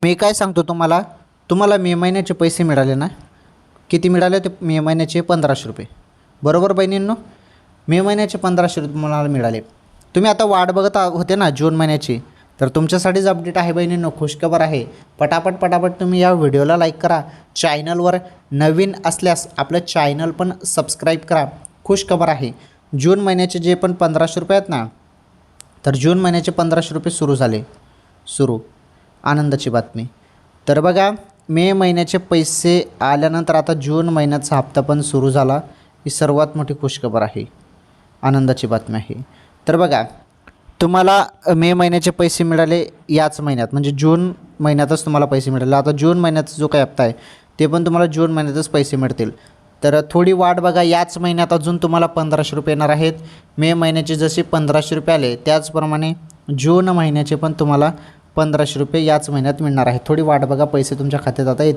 मी काय सांगतो तुम्हाला मे महिन्याचे पैसे मिळाले ना, किती मिळाले ते मे महिन्याचे 1500 रुपये. बरोबर बहिणींनो, मे महिन्याचे 1500 रुपये तुम्हाला मिळाले. तुम्ही आता वाट बघत होते ना जून महिन्याची, तर तुमच्यासाठीच अपडेट आहे बहिणींनो, खुशखबर आहे. पटापट तुम्ही या व्हिडिओला लाईक करा. चॅनलवर नवीन असल्यास आपलं चॅनल पण सबस्क्राईब करा. खुशखबर आहे, जून महिन्याचे जे पण 1500 रुपये आहेत ना, तर जून महिन्याचे 1500 रुपये सुरू झाले. आनंदाची बातमी. तर बघा, मे महिन्याचे पैसे आल्यानंतर आता जून महिन्याचा हप्ता पण सुरू झाला. ही सर्वात मोठी खुशखबर आहे, आनंदाची बातमी आहे. तर बघा, तुम्हाला मे महिन्याचे पैसे मिळाले याच महिन्यात, म्हणजे जून महिन्यातच तुम्हाला पैसे मिळाले. आता जून महिन्याचा जो काही हप्ता आहे ते पण तुम्हाला जून महिन्यातच पैसे मिळतील. तर थोडी वाट बघा, याच महिन्यात अजून तुम्हाला 1500 रुपये येणार आहेत. मे महिन्याचे जसे 1500 रुपये आले त्याचप्रमाणे जून महिन्याचे पण तुम्हाला 1500 रुपये याच महिन्यात मिळणार आहेत. थोडी वाट बघा, पैसे तुमच्या खात्यात आता येतील.